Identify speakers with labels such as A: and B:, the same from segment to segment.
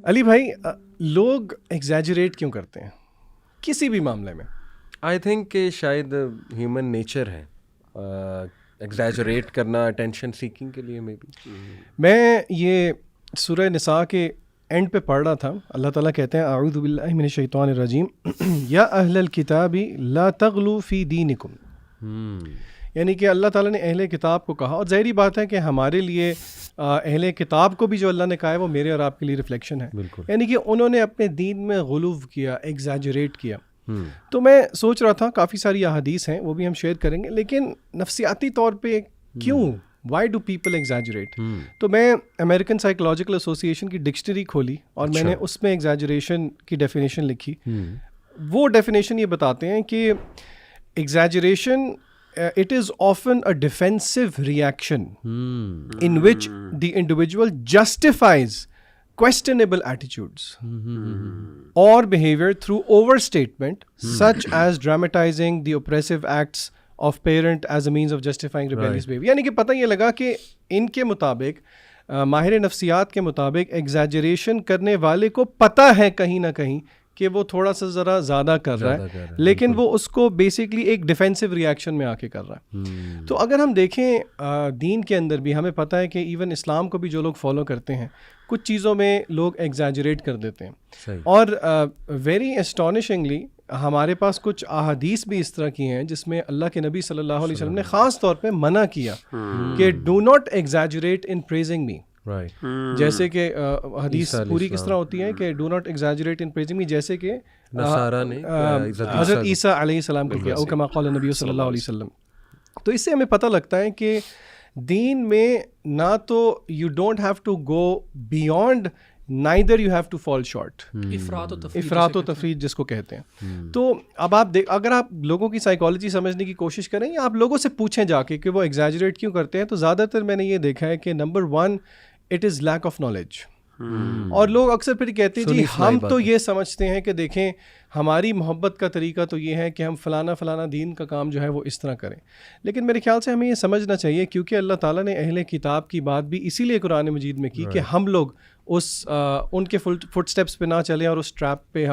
A: علی بھائی لوگ ایگزیجریٹ کیوں کرتے ہیں کسی بھی معاملے میں؟
B: آئی تھنک کہ شاید ہیومن نیچر ہے ایگزیجریٹ کرنا اٹینشن سیکنگ کے لیے.
A: میں یہ سورہ نساء کے اینڈ پہ پڑھ رہا تھا. اللہ تعالیٰ کہتے ہیں اعوذ باللہ من الشیطان الرجیم یا اہل الکتاب لا تغلوا فی دینکم. یعنی کہ اللہ تعالیٰ نے اہل کتاب کو کہا, اور ظاہری بات ہے کہ ہمارے لیے اہل کتاب کو بھی جو اللہ نے کہا ہے وہ میرے اور آپ کے لیے ریفلیکشن ہے. یعنی کہ انہوں نے اپنے دین میں غلو کیا, ایگزیجریٹ کیا. تو میں سوچ رہا تھا کافی ساری احادیث ہیں وہ بھی ہم شیئر کریں گے, لیکن نفسیاتی طور پہ کیوں, وائی ڈو پیپل ایگزیجریٹ؟ تو میں امریکن سائیکولوجیکل ایسوسیشن کی ڈکشنری کھولی اور میں نے اس میں ایگزیجریشن کی ڈیفینیشن لکھی. وہ ڈیفینیشن یہ بتاتے ہیں کہ exaggeration it is often a defensive reaction in which the individual justifies questionable attitudes or behavior through overstatement, such as dramatizing the oppressive acts of parent as a means of justifying rebellious behavior. یعنی کہ پتہ یہ لگا کہ ان کے مطابق, ماہر نفسیات کے مطابق, ایگزیجریشن کرنے والے کو پتہ ہے کہیں نہ کہیں کہ وہ تھوڑا سا ذرا زیادہ کر رہا ہے, لیکن وہ اس کو بیسکلی ایک ڈیفینسو ریاکشن میں آ کے کر رہا ہے. تو اگر ہم دیکھیں دین کے اندر بھی ہمیں پتہ ہے کہ ایون اسلام کو بھی جو لوگ فالو کرتے ہیں کچھ چیزوں میں لوگ ایگزیجریٹ کر دیتے ہیں. اور ویری اسٹانشنگلی ہمارے پاس کچھ احادیث بھی اس طرح کی ہیں جس میں اللہ کے نبی صلی اللہ علیہ وسلم نے خاص طور پہ منع کیا کہ do not exaggerate in praising me. جیسے کہ حدیث پوری کس طرح ہوتی ہے کہ do not exaggerate in praising me, جیسے کہ حضرت عیسیٰ علیہ السلام کو کیا, او کما قال نبی صلی اللہ علیہ وسلم. تو اس سے ہمیں پتہ لگتا ہے کہ دین میں نہ تو you don't have to go beyond, neither you have to fall short. افراط و تفریط جس کو کہتے ہیں. تو اب آپ اگر آپ لوگوں کی سائیکالوجی سمجھنے کی کوشش کریں یا آپ لوگوں سے پوچھیں جا کے کہ وہ ایگزیجریٹ کیوں کرتے ہیں, تو زیادہ تر میں نے یہ دیکھا ہے کہ number 1 it is lack of knowledge. اور لوگ اکثر پھر کہتے ہیں جی ہم تو یہ سمجھتے ہیں کہ دیکھیں ہماری محبت کا طریقہ تو یہ ہے کہ ہم فلانا دین کا کام جو ہے وہ اس طرح کریں. لیکن میرے خیال سے ہمیں یہ سمجھنا چاہیے کیونکہ اللہ تعالیٰ نے اہل کتاب کی بات بھی اسی لیے قرآن مجید میں کی کہ ہم لوگ ان کے فٹ سٹیپس پہ نہ چلیں اور اس ٹریپ پہ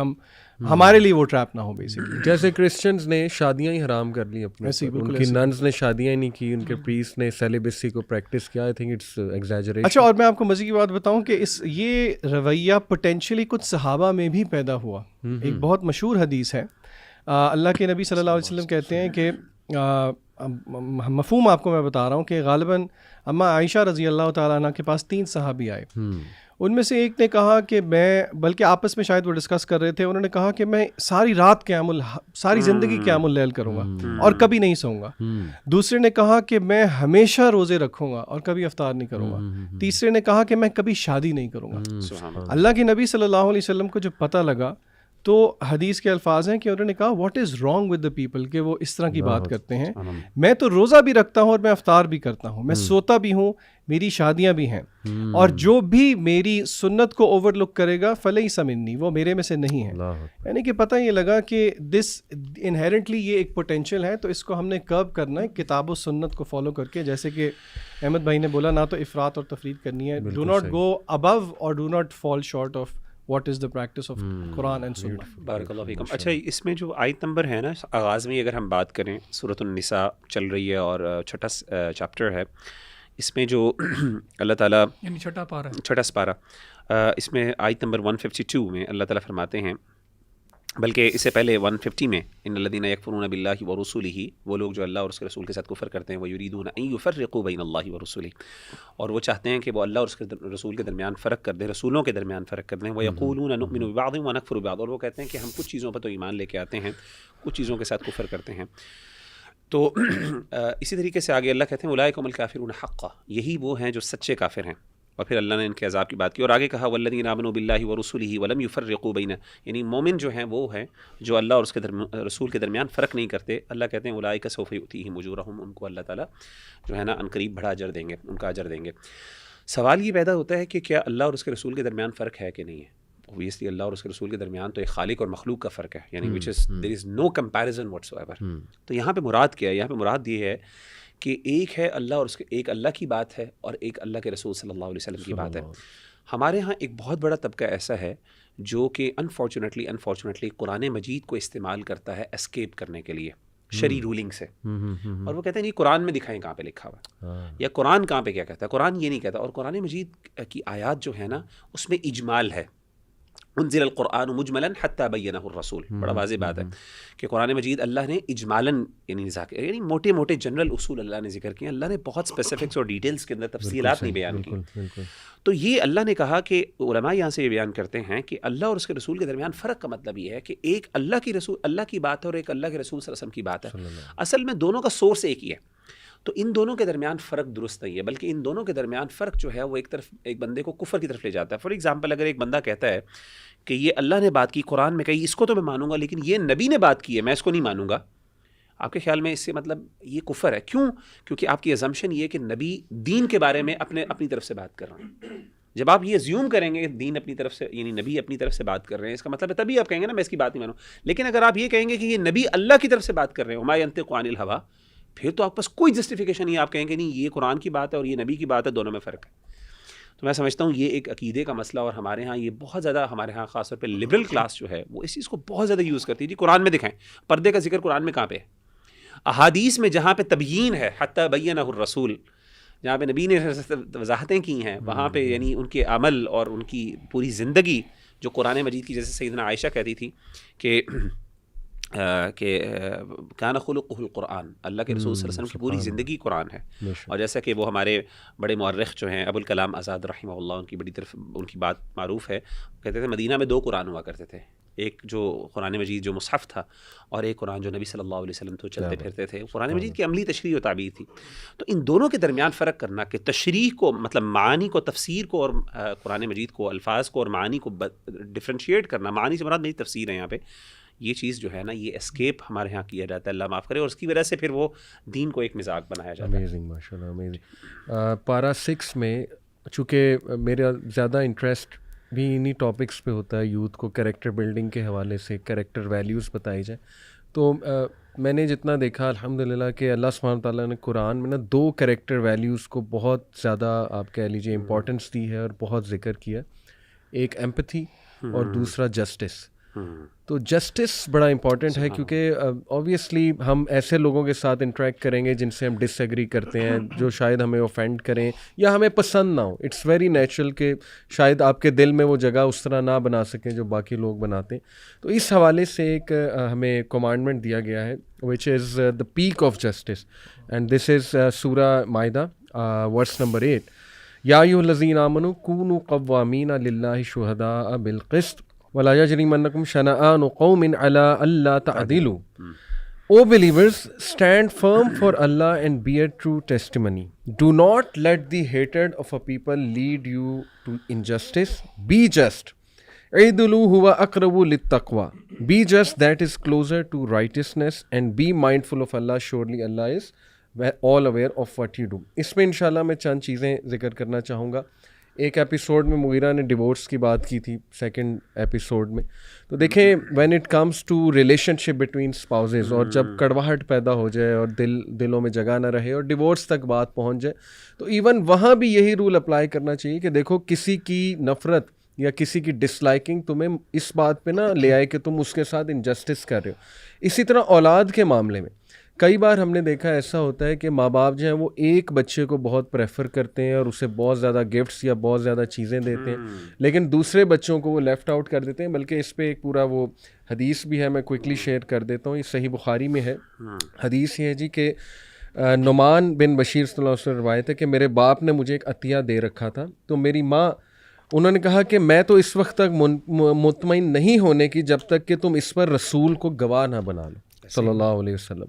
A: ہمارے لیے وہ ٹریپ نہ ہو بیسکلی.
B: جیسے کرسچنز نے شادیاں ہی حرام کر لی اپنے, ان کی ننز نے شادیاں ہی نہیں کی, ان کے پریسٹ نے سیلیبسی کو پریکٹس کیا. I think it's exaggeration.
A: اچھا, اور میں آپ کو مزے کی بات بتاؤں کہ یہ رویہ پوٹینشلی کچھ صحابہ میں بھی پیدا ہوا. ایک بہت مشہور حدیث ہے, اللہ کے نبی صلی اللہ علیہ وسلم کہتے ہیں کہ مفہوم آپ کو میں بتا رہا ہوں کہ غالباً اما عائشہ رضی اللہ تعالیٰ عنہ کے پاس 3 صحابی آئے. ان میں سے ایک نے کہا کہ میں, بلکہ آپس میں شاید وہ ڈسکس کر رہے تھے, انہوں نے کہا کہ میں ساری رات ساری زندگی قیام اللیل کروں گا اور کبھی نہیں سوؤں گا. دوسرے نے کہا کہ میں ہمیشہ روزے رکھوں گا اور کبھی افطار نہیں کروں گا. تیسرے نے کہا کہ میں کبھی شادی نہیں کروں گا. اللہ کے نبی صلی اللہ علیہ وسلم کو جب پتہ لگا تو حدیث کے الفاظ ہیں کہ انہوں نے کہا what is wrong with the people, کہ وہ اس طرح کی بات کرتے ہیں. میں تو روزہ بھی رکھتا ہوں اور میں افطار بھی کرتا ہوں, میں سوتا بھی ہوں, میری شادیاں بھی ہیں, اور جو بھی میری سنت کو اوور لک کرے گا فلیس منی, وہ میرے میں سے نہیں ہے. یعنی کہ پتہ یہ لگا کہ دس انہیرنٹلی یہ ایک پوٹینشیل ہے, تو اس کو ہم نے کرب کرنا ہے کتاب و سنت کو فالو کر کے. جیسے کہ احمد بھائی نے بولا, نہ تو افراط اور تفریط کرنی ہے, ڈو ناٹ گو ابو اور do not fall short of what is the practice of Quran and Sunnah.
C: بارک اللہ فیکم. اچھا, اس میں جو آیت نمبر ہے نا آغاز میں, اگر ہم بات کریں سورۃ النساء چل رہی ہے اور چھٹا چیپٹر ہے, اس میں جو اللہ تعالیٰ
D: یعنی چھٹا
C: سپارہ, اس میں آیت نمبر 152 میں اللہ تعالیٰ فرماتے ہیں, بلکہ اس سے پہلے 150 میں, ان الذین یکفرون باللہ ورسولہ, وہ لوگ جو اللہ اور اس کے رسول کے ساتھ کفر کرتے ہیں, ویریدون ان یفرقوا بین اللہ ورسولہ, اور وہ چاہتے ہیں کہ وہ اللہ اور اس کے رسول کے درمیان فرق کر دیں, رسولوں کے درمیان فرق کر دیں. ویقولون نؤمن ببعض ونکفر ببعض, اور وہ کہتے ہیں کہ ہم کچھ چیزوں پر تو ایمان لے کے آتے ہیں, کچھ چیزوں کے ساتھ کفر کرتے ہیں. تو اسی طریقے سے آگے اللہ کہتے ہیں اولئک هم الکافرون حقا, یہی وہ ہیں جو سچے کافر ہیں. اور پھر اللہ نے ان کے عذاب کی بات کی اور آگے کہا والذین آمنوا باللہ ورسولہ ولم یفرقوا بین, یعنی مومن جو ہیں وہ ہیں جو اللہ اور اس کے رسول کے درمیان فرق نہیں کرتے. اللہ کہتے ہیں اولئک سوف یؤتیہم اجورہم, ان کو اللہ تعالیٰ جو ہے نا ان قریب بڑا اجر دیں گے, ان کا اجر دیں گے. سوال یہ پیدا ہوتا ہے کہ کیا اللہ اور اس کے رسول کے درمیان فرق ہے کہ نہیں ہے؟ اوبویسلی اللہ اور اس کے رسول کے درمیان تو ایک خالق اور مخلوق کا فرق ہے, یعنی which is there is no comparison whatsoever. تو یہاں پہ مراد کیا ہے؟ یہاں پہ مراد یہ ہے کہ ایک ہے اللہ اور اس کے, ایک اللہ کی بات ہے اور ایک اللہ کے رسول صلی اللہ علیہ وسلم کی بات ہے. ہمارے ہاں ایک بہت بڑا طبقہ ایسا ہے جو کہ انفارچونیٹلی قرآن مجید کو استعمال کرتا ہے اسکیپ کرنے کے لیے شرعی رولنگ سے، اور وہ کہتے ہیں نہیں قرآن میں دکھائیں کہاں پہ لکھا ہوا ہے یا قرآن کہاں پہ کیا کہتا ہے. قرآن یہ نہیں کہتا. اور قرآن مجید کی آیات جو ہے نا اس میں اجمال ہے. انزل القرآن مجملا حتی بینہ الرسول، بڑا واضح بات ہے کہ قرآن مجید اللہ نے اجمالاً یعنی موٹے موٹے جنرل اصول اللہ نے ذکر کیے، اللہ نے بہت اسپیسیفکس اور ڈیٹیلز کے اندر تفصیلات نہیں بیان کی. تو یہ اللہ نے کہا کہ علماء یہاں سے یہ بیان کرتے ہیں کہ اللہ اور اس کے رسول کے درمیان فرق کا مطلب یہ ہے کہ ایک اللہ کی بات ہے اور ایک اللہ کے رسول صلی اللہ علیہ وسلم کی بات ہے. اصل میں دونوں کا سورس ایک ہی ہے. تو ان دونوں کے درمیان فرق درست نہیں ہے، بلکہ ان دونوں کے درمیان فرق جو ہے وہ ایک بندے کو کفر کی طرف لے جاتا ہے. فار ایگزامپل اگر ایک بندہ کہتا ہے کہ یہ اللہ نے بات کی قرآن میں کہی، اس کو تو میں مانوں گا، لیکن یہ نبی نے بات کی ہے میں اس کو نہیں مانوں گا، آپ کے خیال میں اس سے مطلب یہ کفر ہے. کیوں؟ کیونکہ آپ کی ازمپشن یہ ہے کہ نبی دین کے بارے میں اپنی طرف سے بات کر رہے ہیں. جب آپ یہ ازیوم کریں گے کہ دین اپنی طرف سے یعنی نبی اپنی طرف سے بات کر رہے ہیں، اس کا مطلب ہے تبھی آپ کہیں گے نا میں اس کی بات نہیں مانوں. لیکن اگر آپ یہ کہیں گے کہ یہ نبی اللہ کی طرف سے بات کر رہے ہیں وما ینطق عن الہویٰ، پھر تو آپ پاس کوئی جسٹیفیکیشن نہیں. آپ کہیں گے نہیں یہ قرآن کی بات ہے اور یہ نبی کی بات ہے، دونوں میں فرق ہے. تو میں سمجھتا ہوں یہ ایک عقیدے کا مسئلہ، اور ہمارے ہاں یہ بہت زیادہ، ہمارے ہاں خاص طور پہ لبرل کلاس جو ہے وہ اس چیز کو بہت زیادہ یوز کرتی ہے. جی قرآن میں دکھائیں، پردے کا ذکر قرآن میں کہاں پہ ہے؟ احادیث میں جہاں پہ تبیین ہے حتی بینہ الرسول، جہاں پہ نبی نے وضاحتیں کی ہیں، وہاں پہ یعنی ان کے عمل اور ان کی پوری زندگی جو قرآن مجید کی، جیسے سیدنا عائشہ کہتی تھی کہ کان خلقہ القرآن، اللہ کے رسول صلی اللہ علیہ وسلم کی پوری زندگی قرآن ہے. اور جیسا کہ وہ ہمارے بڑے مورخ جو ہیں ابو الکلام آزاد رحمہ اللہ، ان کی بڑی طرف ان کی بات معروف ہے، کہتے تھے مدینہ میں 2 قرآن ہوا کرتے تھے، ایک جو قرآن مجید جو مصحف تھا، اور ایک قرآن جو نبی صلی اللہ علیہ وسلم تو چلتے پھرتے تھے. قرآن مجید کی عملی تشریح و تعبیر تھی. تو ان دونوں کے درمیان فرق کرنا کہ تشریح کو مطلب معانی کو، تفسیر کو، اور قرآن مجید کو الفاظ کو اور معانی کو ڈفرینشیٹ کرنا، معانی سے مراد میری تفسیر ہے یہاں پہ، یہ چیز جو ہے نا یہ اسکیپ ہمارے ہاں کیا جاتا ہے، اللہ معاف کرے، اور اس کی وجہ سے پھر وہ دین کو ایک مزاق بنایا جاتا ہے.
B: امیزنگ، ماشاء اللہ امیزنگ. پارا 6 میں چونکہ میرا زیادہ انٹرسٹ بھی انہی ٹاپکس پہ ہوتا ہے، یوتھ کو کریکٹر بلڈنگ کے حوالے سے کریکٹر ویلیوز بتائی جائیں، تو میں نے جتنا دیکھا الحمدللہ کہ اللہ سبحانہ تعالیٰ نے قرآن میں نا 2 کریکٹر ویلیوز کو بہت زیادہ آپ کہہ لیجیے امپورٹنس دی ہے اور بہت ذکر کیا. ایک ایمپتھی اور دوسرا جسٹس. تو جسٹس بڑا امپورٹنٹ ہے کیونکہ اوبویسلی ہم ایسے لوگوں کے ساتھ انٹریکٹ کریں گے جن سے ہم ڈس ایگری کرتے ہیں، جو شاید ہمیں اوفینڈ کریں یا ہمیں پسند نہ ہو. اٹس ویری نیچرل کہ شاید آپ کے دل میں وہ جگہ اس طرح نہ بنا سکیں جو باقی لوگ بناتے ہیں. تو اس حوالے سے ایک ہمیں کمانڈمنٹ دیا گیا ہے which is the peak of justice, and this is سورہ مائدہ ورس نمبر 8. یا ایھا الذین آمنوا کونوا قوامین للہ شہداء بالقسط وَلَا يَجْرِمَنَّكُمْ شَنَآنُ قَوْمٍ عَلَىٰ أَلَّا تَعْدِلُوا. O believers, stand firm for Allah and bear true testimony. Do not let the hatred of a people lead you to injustice. Be just. اعْدِلُوا هُوَ أَقْرَبُ لِلتَّقْوَىٰ. Be just, that is closer to righteousness, and be mindful of Allah. Surely Allah is all aware of what you do. اس میں انشاءاللہ میں چند چیزیں ذکر کرنا چاہوں گا. ایک ایپیسوڈ میں مغیرہ نے ڈیورس کی بات کی تھی، سیکنڈ ایپیسوڈ میں. تو دیکھیں when it comes to relationship between spouses, اور جب کڑواہٹ پیدا ہو جائے اور دلوں میں جگہ نہ رہے اور ڈیورس تک بات پہنچ جائے، تو ایون وہاں بھی یہی رول اپلائی کرنا چاہیے کہ دیکھو کسی کی نفرت یا کسی کی ڈس لائکنگ تمہیں اس بات پہ نہ لے آئے کہ تم اس کے ساتھ انجسٹس کر رہے ہو. اسی طرح اولاد کے معاملے میں کئی بار ہم نے دیکھا ایسا ہوتا ہے کہ ماں باپ جو ہیں وہ ایک بچے کو بہت پریفر کرتے ہیں اور اسے بہت زیادہ گفٹس یا بہت زیادہ چیزیں دیتے ہیں، لیکن دوسرے بچوں کو وہ لیفٹ آؤٹ کر دیتے ہیں. بلکہ اس پہ ایک پورا وہ حدیث بھی ہے، میں کوئکلی شیئر کر دیتا ہوں. یہ صحیح بخاری میں ہے. حدیث یہ ہے جی کہ نعمان بن بشیر صلی اللہ علیہ وسلم روایت ہے کہ میرے باپ نے مجھے ایک عطیہ دے رکھا تھا، تو میری ماں انہوں نے کہا کہ میں تو اس وقت تک مطمئن نہیں ہونے کی جب تک کہ تم اس پر رسول کو گواہ نہ بنا لو صلی اللہ علیہ وسلم.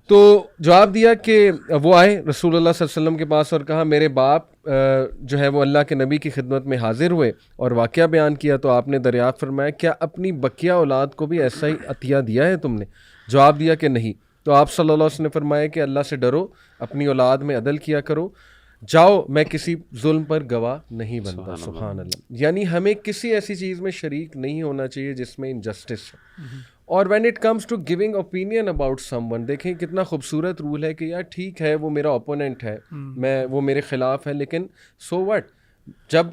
B: تو جواب دیا کہ وہ آئے رسول اللہ صلی اللہ علیہ وسلم کے پاس اور کہا میرے باپ جو ہے وہ اللہ کے نبی کی خدمت میں حاضر ہوئے اور واقعہ بیان کیا، تو آپ نے دریافت فرمایا کیا اپنی بقیہ اولاد کو بھی ایسا ہی عطیہ دیا ہے تم نے؟ جواب دیا کہ نہیں. تو آپ صلی اللہ علیہ وسلم نے فرمایا کہ اللہ سے ڈرو، اپنی اولاد میں عدل کیا کرو، جاؤ میں کسی ظلم پر گواہ نہیں بنتا. سبحان اللہ. یعنی ہمیں کسی ایسی چیز میں شریک نہیں ہونا چاہیے جس میں انجسٹس ہے. اور when it comes to giving opinion about someone, دیکھیں کتنا خوبصورت رول ہے کہ یار ٹھیک ہے وہ میرا اوپوننٹ ہے، وہ میرے خلاف ہے، لیکن سو وٹ، جب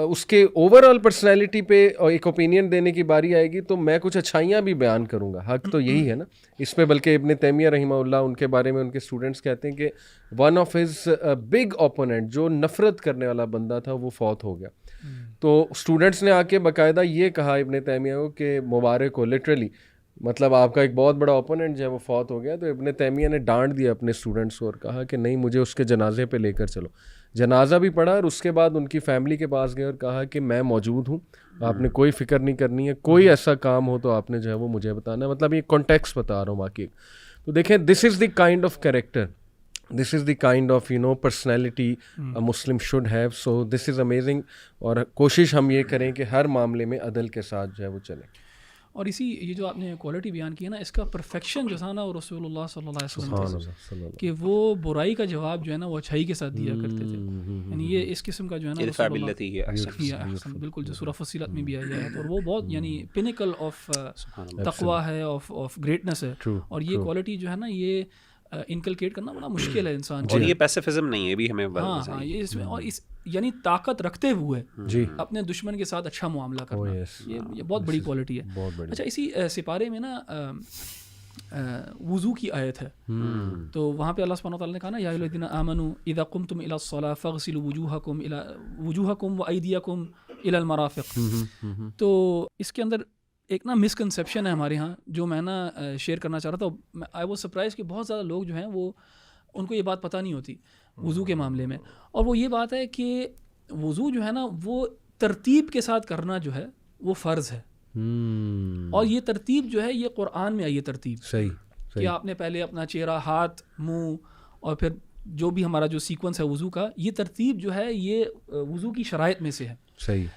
B: اس کے اوور آل پرسنالٹی پہ ایک اوپینین دینے کی باری آئے گی تو میں کچھ اچھائیاں بھی بیان کروں گا. حق تو یہی ہے نا اس میں. بلکہ ابن تیمیہ رحمہ اللہ ان کے بارے میں ان کے اسٹوڈنٹس کہتے ہیں کہ one of his big opponent جو نفرت کرنے والا بندہ تھا وہ فوت ہو گیا. تو اسٹوڈنٹس نے آ کے باقاعدہ یہ کہا ابن تیمیہ کو کہ مبارک ہو, لٹرلی مطلب آپ کا ایک بہت بڑا اوپوننٹ جو ہے وہ فوت ہو گیا. تو ابن تیمیہ نے ڈانٹ دیا اپنے اسٹوڈنٹس کو اور کہا کہ نہیں مجھے اس کے جنازے پہ لے کر چلو. جنازہ بھی پڑھا اور اس کے بعد ان کی فیملی کے پاس گئے اور کہا کہ میں موجود ہوں, آپ نے کوئی فکر نہیں کرنی ہے, کوئی ایسا کام ہو تو آپ نے جو ہے وہ مجھے بتانا ہے. مطلب یہ کانٹیکسٹ بتا رہا ہوں باقی. تو دیکھیں this is the kind of character, this is the kind of personality Muslim should have. So this is amazing. اور کوشش ہم یہ کریں کہ ہر معاملے میں عدل کے ساتھ جو ہے وہ چلیں.
D: اور اسی یہ جو آپ نے کوالٹی بیان کی ہے نا, اس کا پرفیکشن جو تھا نا وہ رسول اللہ صلی اللہ علیہ وسلم کہ وہ برائی کا جواب جو ہے نا وہ اچھائی کے ساتھ دیا کرتے تھے. یعنی یہ اس قسم کا جو ہے نا بالکل جو سورہ فصیلت میں بھی آیا ہے, اور وہ بہت یعنی پینیکل آف تقویٰ ہے, آف گریٹنس ہے. اور یہ کوالٹی جو ہے نا یہ انکلکیٹ کرنا بڑا مشکل ہے انسان
C: اور یہ پیسیفزم نہیں ہے بھی ہمیں.
D: ہاں یہ اس میں, اور اس یعنی طاقت رکھتے ہوئے اپنے دشمن کے ساتھ اچھا معاملہ کرنا, یہ بہت بڑی کوالٹی ہے. اچھا اسی سپارے میں نا وضو کی آیت ہے, تو وہاں پہ اللہ سبحانہ وتعالیٰ نے کہا نا یا ایھا الذین آمنوا اذا قمتم الی الصلاۃ فاغسلوا وجوہکم وایدیکم الی المرافق. تو اس کے اندر ایک نا مسکنسیپشن ہے ہمارے ہاں جو میں نا شیئر کرنا چاہ رہا تھا. آئی واز سرپرائز کہ بہت زیادہ لوگ جو ہیں وہ ان کو یہ بات پتہ نہیں ہوتی وضو کے معاملے میں. اور وہ یہ بات ہے کہ وضو جو ہے نا وہ ترتیب کے ساتھ کرنا جو ہے وہ فرض ہے. اور یہ ترتیب جو ہے یہ قرآن میں آئی ہے ترتیب.
B: صحیح
D: کہ آپ نے پہلے اپنا چہرہ, ہاتھ, منہ اور پھر جو بھی ہمارا جو سیکوینس ہے وضو کا, یہ ترتیب جو ہے یہ وضو کی شرائط میں سے ہے.
B: صحیح.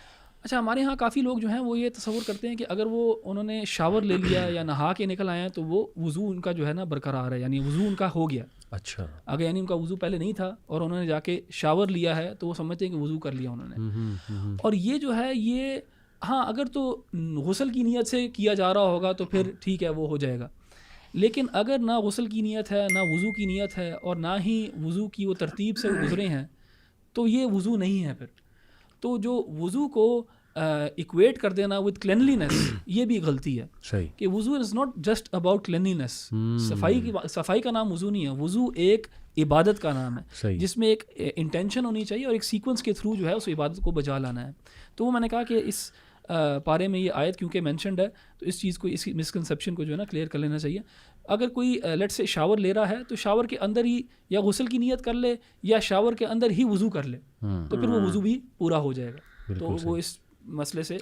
D: اچھا ہمارے ہاں کافی لوگ جو ہیں وہ یہ تصور کرتے ہیں کہ اگر وہ انہوں نے شاور لے لیا یا نہا کے نکل آئے ہیں تو وہ وضو ان کا جو ہے نا برقرار ہے, یعنی وضو ان کا ہو گیا.
B: اچھا
D: اگر یعنی ان کا وضو پہلے نہیں تھا اور انہوں نے جا کے شاور لیا ہے تو وہ سمجھتے ہیں کہ وضو کر لیا انہوں نے. اور یہ جو ہے یہ ہاں اگر تو غسل کی نیت سے کیا جا رہا ہوگا تو پھر ٹھیک ہے وہ ہو جائے گا. لیکن اگر نہ غسل کی نیت ہے نہ وضو کی نیت ہے اور نہ ہی وضو کی وہ ترتیب سے گزرے ہیں تو یہ وضو نہیں ہے پھر. تو جو وضو کو ایکویٹ کر دینا وتھ کلینلینس یہ بھی غلطی ہے.
B: صحیح.
D: کہ وضو is not just about cleanliness. صفائی کا نام وضو نہیں ہے, وضو ایک عبادت کا نام ہے جس میں ایک انٹینشن ہونی چاہیے اور ایک سیکوینس کے تھرو جو ہے اس عبادت کو بجا لانا ہے. تو وہ میں نے کہا کہ اس پارے میں یہ آیت کیونکہ مینشنڈ ہے تو اس چیز کو, اس مسکنسیپشن کو جو ہے نا کلیئر کر لینا چاہیے. اگر کوئی لیٹ سے شاور لے رہا ہے تو شاور کے اندر ہی یا غسل کی نیت کر لے یا شاور کے اندر ہی وضو کر لے تو پھر وہ وضو بھی پورا ہو جائے گا, تو وہ اس مسئلے سے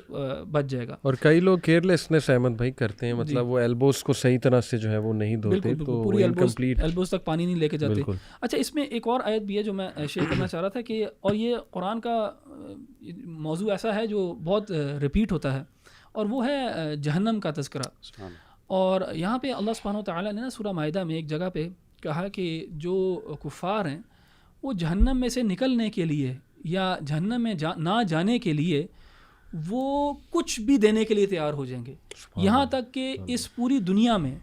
D: بچ جائے گا.
B: اور کئی لوگ کیئرلیسنس احمد بھائی کرتے ہیں, مطلب وہ ایلبوز کو صحیح طرح سے جو ہے وہ نہیں دھوتے تو
D: پوری ایلبوز تک پانی نہیں لے کے جاتے. اچھا اس میں ایک اور آیت بھی ہے جو میں شیئر کرنا چاہ رہا تھا کہ, اور یہ قرآن کا موضوع ایسا ہے جو بہت ریپیٹ ہوتا ہے اور وہ ہے جہنم کا تذکرہ. اور یہاں پہ اللہ سبحانہ وتعالیٰ نے نا سورہ مائدہ میں ایک جگہ پہ کہا کہ جو کفار ہیں وہ جہنم میں سے نکلنے کے لیے یا جہنم میں نہ جانے کے لیے وہ کچھ بھی دینے کے لیے تیار ہو جائیں گے, یہاں تک کہ اس پوری دنیا میں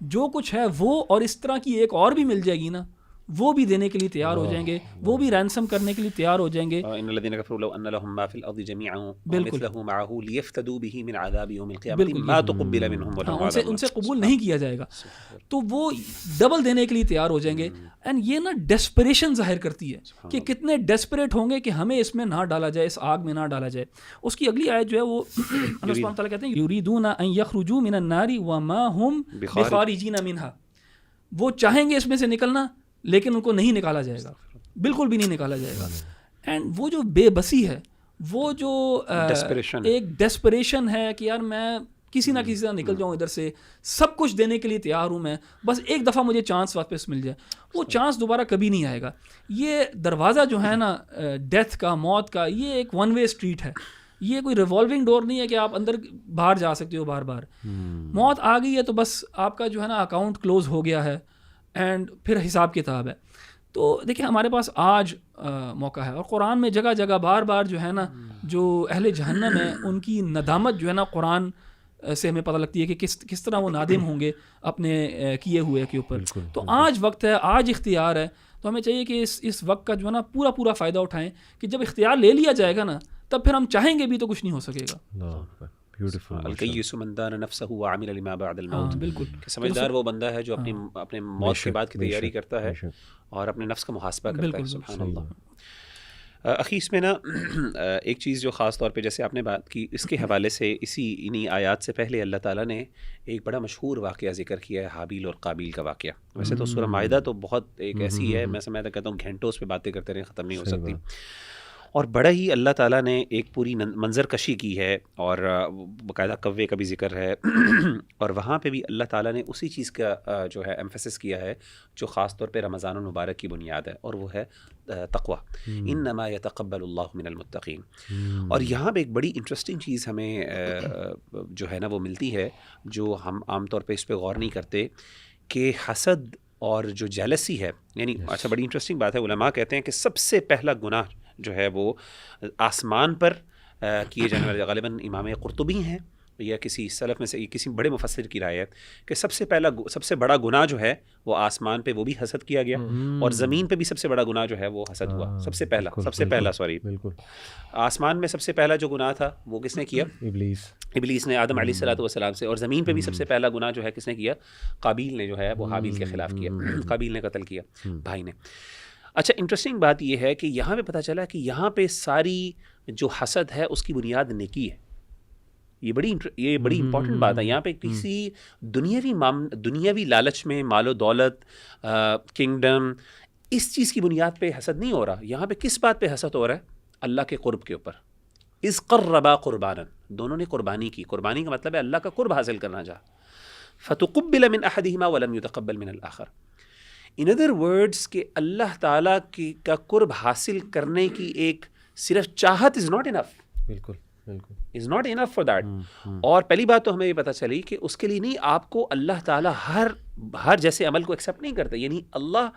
D: جو کچھ ہے وہ اور اس طرح کی ایک اور بھی مل جائے گی نا وہ بھی دینے کے لیے تیار ہو جائیں گے, وہ بھی رینسم کرنے کے لیے تیار ہو جائیں گے.
C: ان الذين كفروا لو ان لهم ما في الارض جميعا ومثله معه ليفتدوا به من عذاب يوم القيامه ما تقبل منهم ولهم عذاب.
D: ان سے قبول نہیں کیا جائے گا تو وہ ڈبل دینے کے لیے تیار ہو جائیں گے. اینڈ یہ نا ڈیسپریشن ظاہر کرتی ہے کہ کتنے ڈیسپریٹ ہوں گے کہ ہمیں اس میں نہ ڈالا جائے, اس آگ میں نہ ڈالا جائے. اس کی اگلی آیت جو ہے وہ اللہ سبحانہ وتعالیٰ کہتے ہیں یریدون ان یخرجوا من النار وما هم بخارجین منها. وہ چاہیں گے اس میں سے نکلنا لیکن ان کو نہیں نکالا جائے گا, بالکل بھی نہیں نکالا جائے گا. اینڈ وہ جو بے بسی ہے, وہ جو ایک ڈیسپریشن ہے کہ یار میں کسی نہ کسی طرح نکل جاؤں ادھر سے, سب کچھ دینے کے لیے تیار ہوں میں, بس ایک دفعہ مجھے چانس واپس مل جائے, وہ چانس دوبارہ کبھی نہیں آئے گا. یہ دروازہ جو ہے نا ڈیتھ کا, موت کا, یہ ایک ون وے اسٹریٹ ہے. یہ کوئی ریوالونگ ڈور نہیں ہے کہ آپ اندر باہر جا سکتے ہو بار بار. موت آ گئی ہے تو بس آپ کا جو ہے نا اکاؤنٹ کلوز ہو گیا ہے اینڈ پھر حساب کتاب ہے. تو دیکھیں ہمارے پاس آج موقع ہے, اور قرآن میں جگہ جگہ بار بار جو ہے نا جو اہل جہنم ہیں ان کی ندامت جو ہے نا قرآن سے ہمیں پتہ لگتی ہے کہ کس طرح وہ نادم ہوں گے اپنے کیے ہوئے کے اوپر. تو آج وقت ہے, آج اختیار ہے, تو ہمیں چاہیے کہ اس وقت کا جو ہے نا پورا فائدہ اٹھائیں کہ جب اختیار لے لیا جائے گا نا تب پھر ہم چاہیں گے بھی تو کچھ نہیں ہو سکے گا.
C: الکیس من دان نفسہ وعمل لما بعد الموت.
D: بالکل,
C: کہ سمجھدار وہ بندہ ہے جو اپنے موت کے بعد کی تیاری کرتا ہے اور اپنے نفس کا محاسبہ کرتا ہے. سبحان اللہ. اخی اس میں نا ایک چیز جو خاص طور پہ جیسے آپ نے بات کی اس کے حوالے سے انہی آیات سے پہلے اللہ تعالیٰ نے ایک بڑا مشہور واقعہ ذکر کیا ہے, حابیل اور قابیل کا واقعہ. ویسے تو سورہ مائدہ تو بہت ایک ایسی ہے, میں کہتا ہوں گھنٹوں اس پہ باتیں کرتے رہے ختم نہیں ہو سکتی, اور بڑا ہی اللہ تعالیٰ نے ایک پوری منظر کشی کی ہے اور باقاعدہ کوے کا بھی ذکر ہے اور وہاں پہ بھی اللہ تعالیٰ نے اسی چیز کا جو ہے ایمفیسس کیا ہے جو خاص طور پہ رمضان المبارک کی بنیاد ہے, اور وہ ہے تقویٰ. انما یتقبل اللہ من المتقین. اور یہاں پہ ایک بڑی انٹرسٹنگ چیز ہمیں جو ہے نا وہ ملتی ہے جو ہم عام طور پہ اس پہ غور نہیں کرتے کہ حسد اور جو جیلسی ہے, یعنی اچھا بڑی انٹرسٹنگ بات ہے, علماء کہتے ہیں کہ سب سے پہلا گناہ جو ہے وہ آسمان پر کیے جانے والے, غالباً امام قرطبی ہیں یا کسی سلف میں سے کسی بڑے مفسر کی رائے ہے کہ سب سے بڑا گناہ جو ہے وہ آسمان پہ وہ بھی حسد کیا گیا, اور زمین پہ بھی سب سے بڑا گناہ جو ہے وہ حسد ہوا. سب سے پہلا بالکل آسمان میں سب سے پہلا جو گناہ تھا وہ کس نے کیا؟ ابلیس نے آدم علیہ الصلوۃ والسلام سے. اور زمین پہ بھی سب سے پہلا گناہ جو ہے کس نے کیا؟ قابیل نے جو ہے وہ حابیل کے خلاف کیا, قابیل نے قتل کیا بھائی نے. اچھا انٹرسٹنگ بات یہ ہے کہ یہاں پہ پتہ چلا کہ یہاں پہ ساری جو حسد ہے اس کی بنیاد نیکی ہے. یہ بڑی امپورٹنٹ بات ہے. یہاں پہ کسی دنیاوی لالچ میں, مال و دولت, کنگڈم, اس چیز کی بنیاد پہ حسد نہیں ہو رہا. یہاں پہ کس بات پہ حسد ہو رہا ہے؟ اللہ کے قرب کے اوپر. اذ قربا قربانا, دونوں نے قربانی کی. قربانی کا مطلب ہے اللہ کا قرب حاصل کرنا چاہا. فتقبل من احدہما ولم یتقبل من الاخر. ان ادر ورڈز کہ اللہ تعالیٰ کا قرب حاصل کرنے کی ایک صرف چاہت از ناٹ انف. بالکل is not enough for that. اور پہلی بات تو ہمیں یہ پتہ چلی کہ اس کے لیے نہیں, آپ کو اللہ تعالیٰ ہر جیسے عمل کو ایکسیپٹ نہیں کرتا. یعنی اللہ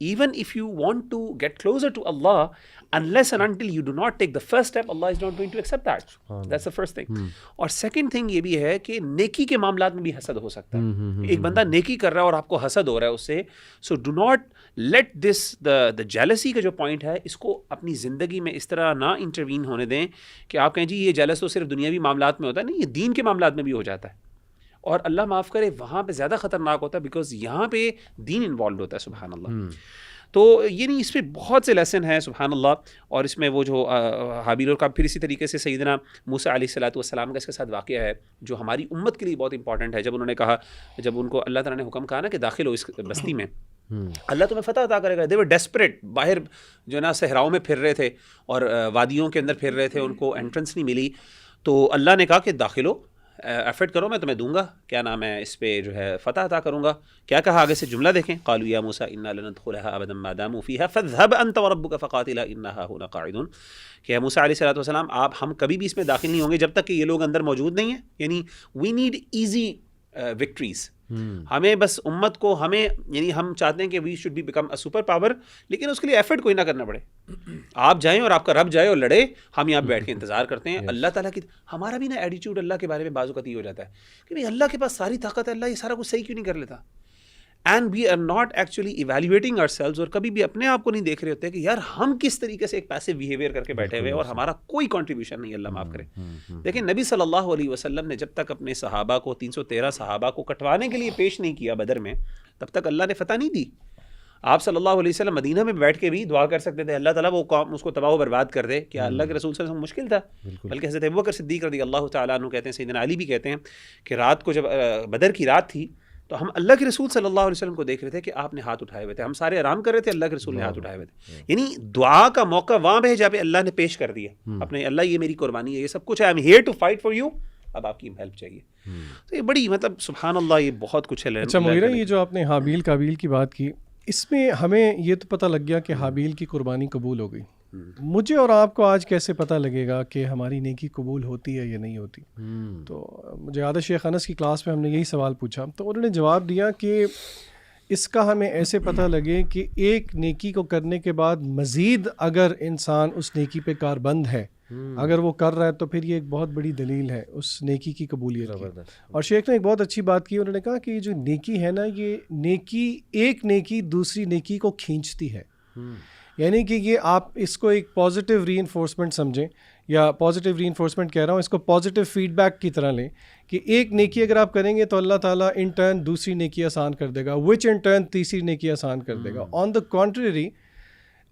C: even if you want to get closer to Allah, unless and until you do not take the first step, Allah is not going to accept that. That's the first thing. اور second thing یہ بھی ہے کہ نیکی کے معاملات میں بھی حسد ہو سکتا ہے. ایک بندہ نیکی کر رہا ہے اور آپ کو حسد ہو رہا ہے اس سے, so do not let this the jealousy کا جو پوائنٹ ہے اس کو اپنی زندگی میں اس طرح نہ انٹروین ہونے دیں کہ آپ کہیں جی یہ جیلس تو صرف دنیاوی معاملات میں ہوتا ہے. نہیں, یہ دین کے معاملات میں بھی ہو جاتا ہے, اور اللہ معاف کرے وہاں پہ زیادہ خطرناک ہوتا ہے بیکاز یہاں پہ دین انوالوڈ ہوتا ہے. سبحان اللہ. تو یہ نہیں, اس پہ بہت سے لیسن ہیں سبحان اللہ. اور اس میں وہ جو حابیل اور پھر اسی طریقے سے سیدنا موسیٰ علیہ الصلوۃ والسلام کا اس کے ساتھ واقعہ ہے جو ہماری امت کے لیے بہت امپورٹنٹ ہے. جب انہوں نے کہا, جب ان کو اللہ تعالیٰ نے حکم کہا نا کہ داخل ہو اس بستی میں, اللہ تمہیں فتح عطا کرے گا. دے ور ڈیسپریٹ, باہر جو نا صحراؤں میں پھر رہے تھے اور وادیوں کے اندر پھر رہے تھے, ان کو انٹرنس نہیں ملی. تو اللہ نے کہا کہ داخل ہو, ایفرٹ کرو, میں تمہیں دوں گا, کیا نام ہے, اس پہ جو ہے فتح عطا کروں گا. کیا کہا آگے سے جملہ دیکھیں, قالوا یا موسیٰ انا لن ندخلها ابدا ما داموا فيها فاذهب انت وربك فقاتلا اننا هنا قاعدون. کہ موسیٰ علیہ الصلوۃ والسلام ہم کبھی بھی اس میں داخل نہیں ہوں گے جب تک کہ یہ لوگ اندر موجود نہیں ہیں. یعنی وی نیڈ ایزی وکٹریز. ہمیں بس امت کو یعنی ہم چاہتے ہیں کہ we should be become a superpower, لیکن اس کے لیے ایفرٹ کوئی نہ کرنا پڑے. آپ جائیں اور آپ کا رب جائے اور لڑے, ہم یہاں بیٹھ کے انتظار کرتے ہیں. اللہ تعالیٰ کی ہمارا بھی نا ایٹیٹیوڈ اللہ کے بارے میں بعض اوقات یہ ہو جاتا ہے کہ بھائی اللہ کے پاس ساری طاقت ہے, اللہ یہ سارا کچھ صحیح کیوں نہیں کر لیتا. And we are not actually evaluating ourselves, اور کبھی بھی اپنے آپ کو نہیں دیکھ رہے ہوتے کہ یار ہم کس طریقے سے ایک پیسو بیہیویئر کر کے بیٹھے ہوئے اور ہمارا کوئی کنٹریبیوشن نہیں. اللہ معاف کرے. لیکن نبی صلی اللہ علیہ وسلم نے جب تک اپنے صحابہ کو 313 صحابہ کو کٹوانے کے لیے پیش نہیں کیا بدر میں, تب تک اللہ نے فتح نہیں دی. آپ صلی اللہ علیہ وسلم مدینہ میں بیٹھ کے بھی دعا کر سکتے تھے اللہ تعالیٰ وہ قوم اس کو تباہ و برباد کر دے. کیا اللہ کے رسول صلی اللہ علیہ وسلم مشکل تھا؟ بلکہ حضرت ابوبکر صدیق رضی اللہ تعالیٰ عنہ کہتے ہیں, سیدنا علی بھی کہتے ہیں کہ رات کو جب بدر کی رات تھی تو ہم اللہ کے رسول صلی اللہ علیہ وسلم کو دیکھ رہے تھے کہ آپ نے ہاتھ اٹھائے ہوئے تھے, ہم سارے آرام کر رہے تھے, اللہ کے رسول نے ہاتھ اٹھائے ہوئے تھے. یعنی دعا کا موقع وہاں پہ جہاں پہ اللہ نے پیش کر دیا اپنے, اللہ یہ میری قربانی ہے, یہ سب کچھ ہے, I am here to fight for you, اب آپ کی ہیلپ چاہیے. تو یہ بڑی مطلب سبحان اللہ یہ بہت کچھ ہے.
A: اچھا مغیرہ, یہ جو آپ نے حابیل قابیل کی بات کی, اس میں ہمیں یہ تو پتہ لگ گیا کہ حابیل کی قربانی قبول ہو گئی. مجھے اور آپ کو آج کیسے پتہ لگے گا کہ ہماری نیکی قبول ہوتی ہے یا نہیں ہوتی؟ تو مجھے یاد ہے شیخ انس کی کلاس میں ہم نے یہی سوال پوچھا, تو انہوں نے جواب دیا کہ اس کا ہمیں ایسے پتہ لگے کہ ایک نیکی کو کرنے کے بعد مزید اگر انسان اس نیکی پہ کاربند ہے اگر وہ کر رہا ہے تو پھر یہ ایک بہت بڑی دلیل ہے اس نیکی کی قبولیت کی. اور شیخ نے ایک بہت اچھی بات کی, انہوں نے کہا کہ یہ جو نیکی ہے نا, یہ نیکی ایک نیکی دوسری نیکی کو کھینچتی ہے. یعنی کہ یہ آپ اس کو ایک پازیٹیو ری انفورسمنٹ سمجھیں, یا پازیٹیو ری انفورسمنٹ کہہ رہا ہوں, اس کو پازیٹیو فیڈ بیک کی طرح لیں کہ ایک نیکی اگر آپ کریں گے تو اللہ تعالیٰ ان ٹرن دوسری نیکی آسان کر دے گا, وچ ان ٹرن تیسری نیکی آسان کر دے گا. آن دا کنٹریری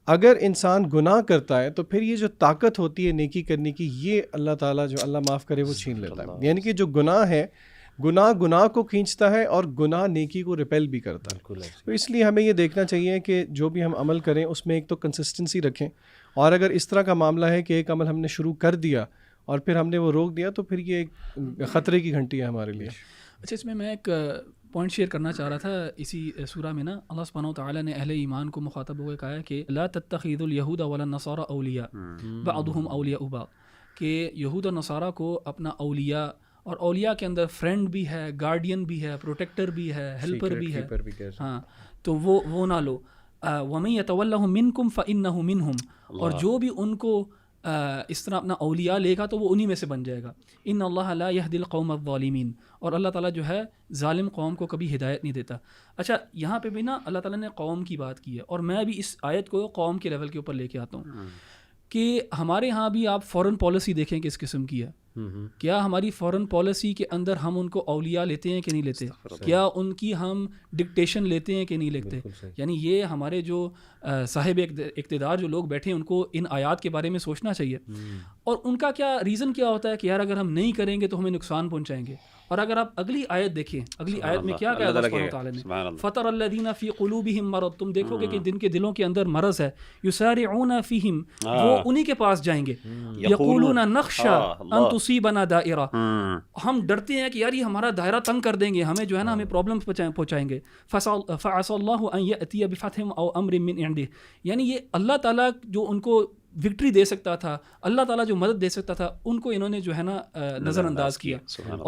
A: اگر انسان گناہ کرتا ہے تو پھر یہ جو طاقت ہوتی ہے نیکی کرنے کی, یہ اللہ تعالیٰ جو اللہ معاف کرے وہ چھین لیتا ہے. یعنی کہ جو گناہ ہے, گناہ کو کھینچتا ہے اور گناہ نیکی کو ریپیل بھی کرتا ہے. تو اس لیے ہمیں یہ دیکھنا چاہیے کہ جو بھی ہم عمل کریں اس میں ایک تو کنسسٹنسی رکھیں, اور اگر اس طرح کا معاملہ ہے کہ ایک عمل ہم نے شروع کر دیا اور پھر ہم نے وہ روک دیا تو پھر یہ ایک خطرے کی گھنٹی ہے ہمارے لیے.
D: اچھا, اس میں ایک پوائنٹ شیئر کرنا چاہ رہا تھا. اسی سورہ میں نا اللہ سبحانہ وتعالیٰ نے اہل ایمان کو مخاطب ہو کے کہا ہے کہ لا تتخذوا اليهود ولا النصارى اولیاء بعضهم اولیاء بعض, کہ یہود اور نصارہ کو اپنا اولیاء, اور اولیاء کے اندر فرینڈ بھی ہے, گارڈین بھی ہے, پروٹیکٹر بھی ہے, ہیلپر بھی ہے, ہاں, تو وہ نہ لو. وَمَن يَتَوَلَّهُم مِّنكُمْ فَإِنَّهُ مِنْهُمْ, اور جو بھی ان کو اس طرح اپنا اولیاء لے گا تو وہ انہی میں سے بن جائے گا. ان اللہ لا يهدي القوم الظالمین, اور اللہ تعالیٰ جو ہے ظالم قوم کو کبھی ہدایت نہیں دیتا. اچھا, یہاں پہ بھی نا اللہ تعالیٰ نے قوم کی بات کی ہے, اور میں بھی اس آیت کو قوم کے لیول کے اوپر لے کے آتا ہوں کہ ہمارے ہاں بھی آپ فورن پالیسی دیکھیں کس قسم کی ہے. کیا ہماری فورن پالیسی کے اندر ہم ان کو اولیاء لیتے ہیں کہ نہیں لیتے؟ کیا ان کی ہم ڈکٹیشن لیتے ہیں کہ نہیں لیتے؟ یعنی یہ ہمارے جو صاحب اقتدار جو لوگ بیٹھے ہیں ان کو ان آیات کے بارے میں سوچنا چاہیے. اور ان کا کیا ریزن کیا ہوتا ہے کہ یار اگر ہم نہیں کریں گے تو ہمیں نقصان پہنچائیں گے. اور اگر آپ اگلی آیت دیکھیں, اگلی آیت میں کیا کہا اللہ سبحانہ وتعالیٰ نے, فَتَرَى الَّذِينَ فِي قُلُوبِهِم مَرَضٌ, تم دیکھو گے کہ جن کے دلوں کے اندر مرض ہے, يُسَارِعُونَ فِيهِم, وہ انہی کے پاس جائیں گے, يَقُولُونَ نَخْشَىٰ أَن تُصِيبَنَا دَائِرَةٌ, ہم ڈرتے ہیں کہ یار یہ ہمارا دائرہ تنگ کر دیں گے, ہمیں جو ہے نا ہمیں پرابلم پہنچائیں گے. فَعَسَى اللَّهُ أَن يَأْتِيَ بِفَتْحٍ أَوْ أَمْرٍ مِّنْ عِندِهِ, یعنی یہ اللہ تعالیٰ جو ان کو وکٹری دے سکتا تھا, اللہ تعالیٰ جو مدد دے سکتا تھا, ان کو انہوں نے جو ہے نا نظر انداز کیا,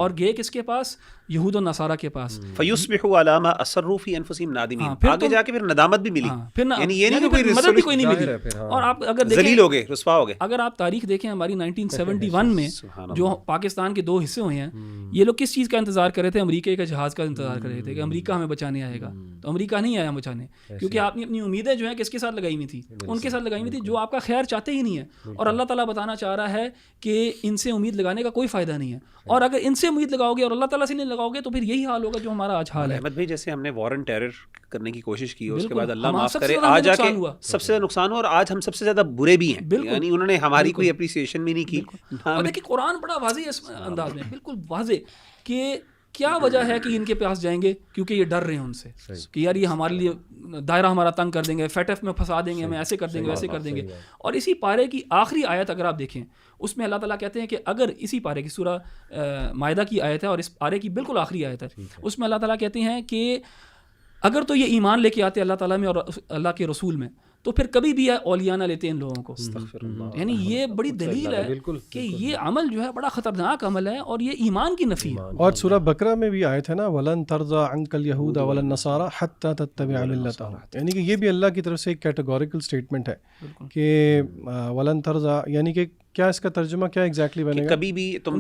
D: اور گئے کس کے پاس؟ یہود و نصارہ کے پاس.
C: فَيُصْبِحُوا عَلَىٰ مَا أَسَرُّوا فِي أَنفُسِهِمْ نَادِمِينَ, آگے جا کے پھر ندامت بھی ملی. یعنی یہ نہیں کہ کوئی
D: مدد بھی کوئی نہیں ملی. اور آپ اگر دیکھیں,
C: ذلیل ہو گئے, رسوا ہو گئے.
D: اگر آپ تاریخ دیکھیں ہماری 1971 میں جو پاکستان کے 2 حصے ہوئے ہیں, یہ لوگ کس چیز کا انتظار کر رہے تھے؟ امریکہ کے جہاز کا انتظار کر رہے تھے کہ امریکہ ہمیں بچانے آئے گا. تو امریکہ نہیں آیا بچانے, کیونکہ آپ نے اپنی امیدیں جو ہیں کس کے ساتھ لگائی ہوئی تھی؟ ان کے ساتھ لگائی ہوئی تھی جو آپ کا خیر چاہتے ہی نہیں ہے. اور اللہ تعالیٰ بتانا چاہ رہا ہے کہ ان سے امید لگانے کا کوئی فائدہ نہیں ہے. اور اگر ان سے امید لگاؤ گے اور اللہ تعالیٰ سے نہیں لگاؤ گے تو پھر یہی حال ہوگا جو ہمارا آج حال ہے.
C: احمد بھائی, جیسے ہم نے وار اینڈ ٹیرر کرنے کی کوشش کی, اس کے بعد اللہ معاف کرے آج آ کے سب سے زیادہ نقصان ہوا, اور آج ہم سب سے زیادہ برے بھی ہیں. یعنی انہوں نے ہماری کوئی اپریسیشن بھی نہیں کی.
D: اور دیکھیں قرآن بڑا واضح ہے اس انداز میں, بالکل واضح, کہ کیا وجہ ہے کہ ان کے پاس جائیں گے؟ کیونکہ یہ ڈر رہے ہیں ان سے کہ یار یہ ہمارے لیے دائرہ ہمارا تنگ کر دیں گے, فیٹف میں پھنسا دیں گے, ہمیں ایسے کر دیں گے, ویسے کر دیں گے. اور اسی پارے کی آخری آیت اگر آپ دیکھیں, اس میں اللہ تعالیٰ کہتے ہیں کہ اگر اسی پارے کی سورہ مائدہ کی آیت ہے اور اس پارے کی بالکل آخری آیت ہے, اس میں اللہ تعالیٰ کہتے ہیں کہ اگر تو یہ ایمان لے کے آتے اللہ تعالیٰ میں اور اللہ کے رسول میں, تو پھر کبھی بھی اولیاء نہ لیتے ان لوگوں کو. یعنی یہ بڑی دلیل ہے کہ یہ عمل جو ہے بڑا خطرناک عمل ہے اور یہ ایمان کی نفی ہے.
A: اور سورہ بقرہ میں بھی آیت ہے نا, وَلَن تَرْضَىٰ عَنكَ الْيَهُودَ وَلَا النَّصَارَىٰ حَتَّىٰ تَتَّبِعَ مِلَّتَهُمْ, یعنی کہ یہ بھی اللہ کی طرف سے ایک کیٹیگوریکل اسٹیٹمنٹ ہے کہ وَلَن تَرْضَىٰ, یعنی کہ کیا اس کا ترجمہ کیا ایگزیکٹلی بنے گا؟
C: کبھی بھی تم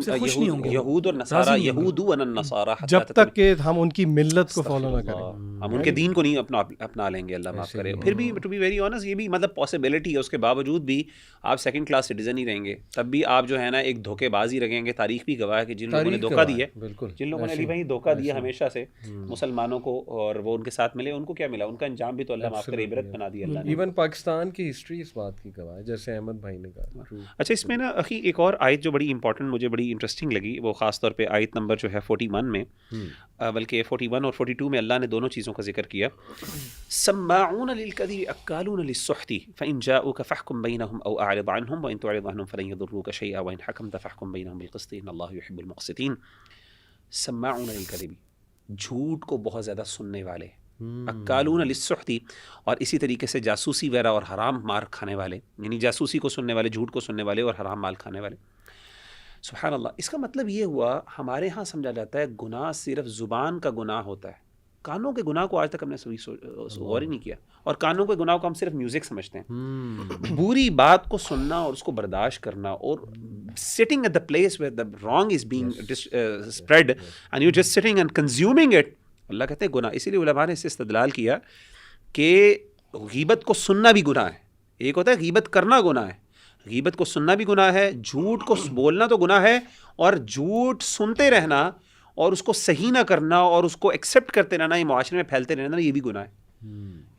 C: یہود اور نصارہ, یہود و نصارہ,
A: جب تک کہ ہم ان کی ملت کو فالو نہ کریں,
C: ہم ان کے دین کو نہیں اپنا لیں گے, اللہ معاف کرے. پھر بھی ٹو بی ویری آنیسٹ, یہ بھی مطلب پاسبلٹی ہے, اس کے باوجود بھی آپ سیکنڈ کلاس سٹیزن ہی رہیں گے, تب بھی آپ جو ہے نا ایک دھوکے بازی رکھیں گے. تاریخ بھی گواہ ہے کہ جن لوگوں نے دھوکہ دیا, جن لوگوں نے علی بھائی دھوکہ دیا ہمیشہ سے مسلمانوں کو, اور وہ ان کے ساتھ ملے, ان کو کیا ملا؟ ان کا انجام بھی تو اللہ معاف کرے عبرت بنا دیا اللہ نے.
B: ایون پاکستان کی ہسٹری اس بات کی گواہ ہے, جیسے احمد بھائی نے کہا.
C: اچھا, اس میں نا اخی ایک اور آیت جو بڑی امپورٹنٹ, مجھے بڑی انٹرسٹنگ لگی, وہ خاص طور پہ آیت نمبر جو ہے 41 میں, بلکہ 41 اور 42 میں اللہ نے دونوں چیزوں کا ذکر کیا. سماعون للکذب اکالون للسحت فإن جاءوك فاحكم بينهم أو أعرض عنهم وإن تعرض عنهم فلن يضروك شيئا وإن حكمت فاحكم بينهم بالقسط إن الله يحب المقسطين. سماعون للکذب, جھوٹ کو بہت زیادہ سننے والے, اکالون للسحت, اور اسی طریقے سے جاسوسی وغیرہ اور حرام مار کھانے والے, یعنی جاسوسی کو سننے والے, جھوٹ کو سننے والے اور حرام مال کھانے والے. سبحان اللہ. اس کا مطلب یہ ہوا, ہمارے ہاں سمجھا جاتا ہے گناہ صرف زبان کا گناہ ہوتا ہے, کانوں کے گناہ کو آج تک ہم نے غور ہی نہیں کیا, اور کانوں کے گناہ کو ہم صرف میوزک سمجھتے ہیں. بری بات کو سننا اور اس کو برداشت کرنا, اور sitting at the place where the wrong is being spread and you're just sitting and consuming it, اللہ کہتے ہیں گناہ. اسی لیے علماء نے اس سے استدلال کیا کہ غیبت کو سننا بھی گناہ ہے. ایک ہوتا ہے غیبت کرنا گناہ ہے, غیبت کو سننا بھی گناہ ہے, جھوٹ کو بولنا تو گناہ ہے, اور جھوٹ سنتے رہنا اور اس کو صحیح نہ کرنا اور اس کو ایکسیپٹ کرتے رہنا, یہ معاشرے میں پھیلتے رہنا, یہ بھی گناہ ہے.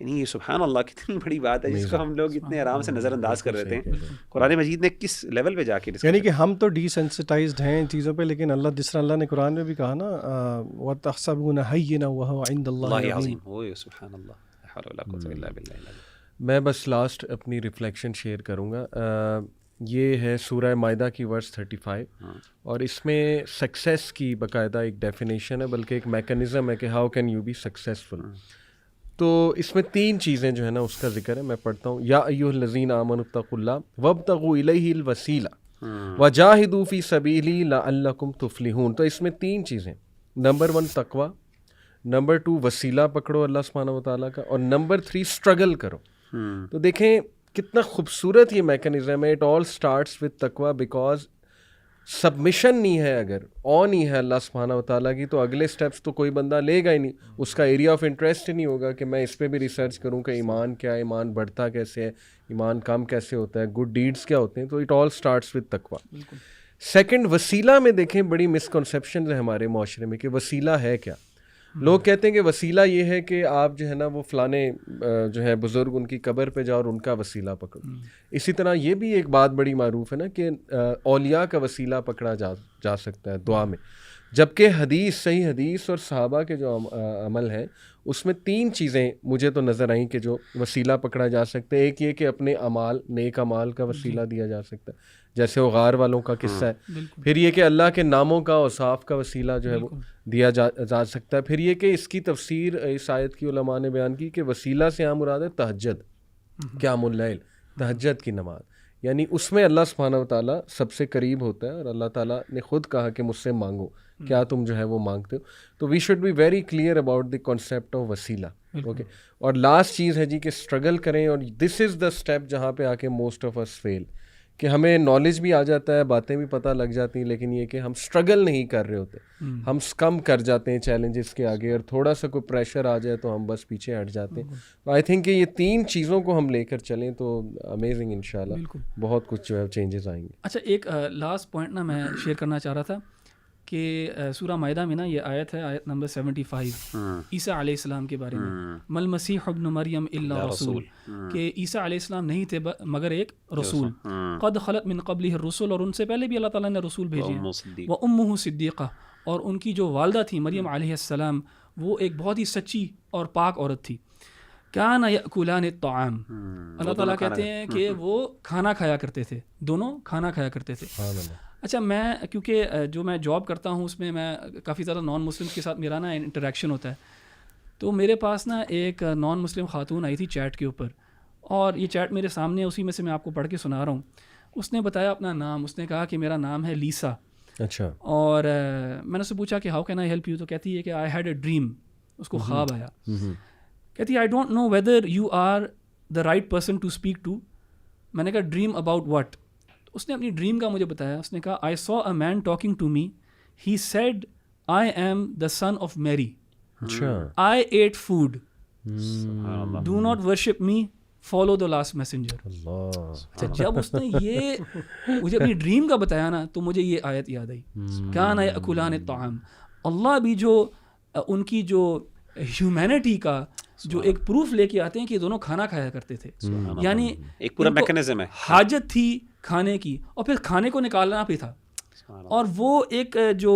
C: یعنی یہ سبحان اللہ کتنی بڑی بات ہے جس کو ہم لوگ اتنے آرام سے نظر انداز کر رہے ہیں. قرآن مجید نے کس لیول پہ جا کے,
A: یعنی کہ ہم تو ڈی سینسٹائزڈ ہیں ان چیزوں پہ, لیکن اللہ جس طرح اللہ نے قرآن میں بھی کہا نا وَتَحْسَبُونَ هَيِّنًا وَهُوَ عِندَ اللَّهِ عَظِيمٌ.
C: اوہ سبحان اللہ, لا حول ولا قوۃ الا باللہ.
B: میں بس لاسٹ اپنی ریفلیکشن شیئر کروں گا. یہ ہے سورہ مائدہ کی ورس 35, اور اس میں سکسیس کی باقاعدہ ایک ڈیفینیشن ہے, بلکہ ایک میکانزم ہے کہ how can you be successful. تو اس میں 3 چیزیں جو ہے نا اس کا ذکر ہے. میں پڑھتا ہوں, یا ایھا الذین آمنوا اتقوا اللہ وابتغوا الیہ الوسیلہ وجاہدوا فی سبیلہ لعلکم تفلحون. تو اس میں 3 چیزیں, نمبر 1 تقوی, نمبر 2 وسیلہ پکڑو اللہ سبحانہ و تعالیٰ کا, اور نمبر 3 اسٹرگل کرو. تو دیکھیں کتنا خوبصورت یہ میکانزم ہے. اٹ آل اسٹارٹس وتھ تقوی, بیکاز سبمیشن نہیں ہے, اگر نہیں ہے اللہ سبحانہ و تعالیٰ کی, تو اگلے سٹیپس تو کوئی بندہ لے گا ہی نہیں. اس کا ایریا آف انٹرسٹ ہی نہیں ہوگا کہ میں اس پہ بھی ریسرچ کروں کہ ایمان کیا ہے, ایمان بڑھتا کیسے ہے, ایمان کم کیسے ہوتا ہے, گڈ ڈیڈس کیا ہوتے ہیں. تو اٹ آل اسٹارٹس وتھ تقوی. سیکنڈ, وسیلہ میں دیکھیں بڑی مسکنسیپشنز ہیں ہمارے معاشرے میں کہ وسیلہ ہے کیا. لوگ کہتے ہیں کہ وسیلہ یہ ہے کہ آپ جو ہے نا وہ فلانے جو ہے بزرگ ان کی قبر پہ جاؤ اور ان کا وسیلہ پکڑو. اسی طرح یہ بھی ایک بات بڑی معروف ہے نا کہ اولیاء کا وسیلہ پکڑا جا سکتا ہے دعا میں, جبکہ حدیث, صحیح حدیث اور صحابہ کے جو عمل ہیں اس میں 3 چیزیں مجھے تو نظر آئیں کہ جو وسیلہ پکڑا جا سکتا ہے. ایک یہ کہ اپنے اعمال, نیک اعمال کا وسیلہ دیا جا سکتا ہے, جیسے وہ غار والوں کا قصہ ہے. پھر یہ کہ اللہ کے ناموں کا, اوصاف کا وسیلہ جو ہے وہ دیا جا سکتا ہے. پھر یہ کہ اس کی تفسیر اس آیت کی علماء نے بیان کی کہ وسیلہ سے یہاں مراد ہے تہجد, قیام اللیل, تہجد کی نماز. یعنی اس میں اللہ سبحانہ و تعالیٰ سب سے قریب ہوتا ہے, اور اللہ تعالیٰ نے خود کہا کہ مجھ سے مانگو, کیا تم جو ہے وہ مانگتے ہو. تو we should be very clear about the concept of وسیلہ. اوکے, اور لاسٹ چیز ہے جی کہ اسٹرگل کریں, اور دس از دا اسٹیپ جہاں پہ آ کے موسٹ آف اس فیل, کہ ہمیں نالج بھی آ جاتا ہے, باتیں بھی پتہ لگ جاتی ہیں, لیکن یہ کہ ہم اسٹرگل نہیں کر رہے ہوتے, ہم کم کر جاتے ہیں چیلنجز کے آگے, اور تھوڑا سا کوئی پریشر آ جائے تو ہم بس پیچھے ہٹ جاتے ہیں. آئی تھنک کہ یہ 3 چیزوں کو ہم لے کر چلیں تو امیزنگ انشاءاللہ بہت کچھ جو ہے چینجز آئیں گے.
D: اچھا, ایک لاسٹ پوائنٹ نا میں شیئر کرنا چاہ رہا تھا کہ سورہ مائدہ میں نا یہ آیت ہے, آیت نمبر 75, عیسیٰ علیہ السلام کے بارے میں, مل مسیح ابن مریم الا رسول, کہ عیسیٰ علیہ السلام نہیں تھے مگر ایک رسول, قد خلت من قبلہ الرسل, اور ان سے پہلے بھی اللہ تعالیٰ نے رسول بھیجے ہیں, و امہ صدیقہ, اور ان کی جو والدہ تھی مریم علیہ السلام وہ ایک بہت ہی سچی اور پاک عورت تھی. کان یأکلان الطعام, اللہ تعالیٰ کہتے ہیں کہ وہ کھانا کھایا کرتے تھے, دونوں کھانا کھایا کرتے تھے. اچھا, میں کیونکہ جو میں جاب کرتا ہوں اس میں میں کافی زیادہ نان مسلمس کے ساتھ میرا نا انٹریکشن ہوتا ہے, تو میرے پاس نا ایک نان مسلم خاتون آئی تھی چیٹ کے اوپر, اور یہ چیٹ میرے سامنے, اسی میں سے میں آپ کو پڑھ کے سنا رہا ہوں. اس نے بتایا اپنا نام, اس نے کہا کہ میرا نام ہے لیسا.
B: اچھا,
D: اور میں نے اس سے پوچھا کہ how can I help you, تو کہتی ہے کہ آئی ہیڈ اے ڈریم, اس کو خواب آیا. کہتی ہے I don't know whether you are the right person to speak to. میں نے کہا ڈریم اباؤٹ واٹ؟ اس نے اپنی ڈریم کا مجھے بتایا. اس نے کہا I saw a man talking to me, he said I am the son of Mary, I ate food, do not worship me, follow the last messenger. اچھا, جب اس نے یہ مجھے اپنی ڈریم کا بتایا نا تو مجھے یہ آیت یاد آئی, کان یأکلان الطعام. اللہ بھی جو ان کی جو ہیومینٹی کا جو ایک پروف لے کے آتے ہیں کہ یہ دونوں کھانا کھایا کرتے تھے, یعنی
C: ایک پورا میکانزم ہے,
D: حاجت تھی کھانے کی, اور پھر کھانے کو نکالنا بھی تھا. اور وہ ایک جو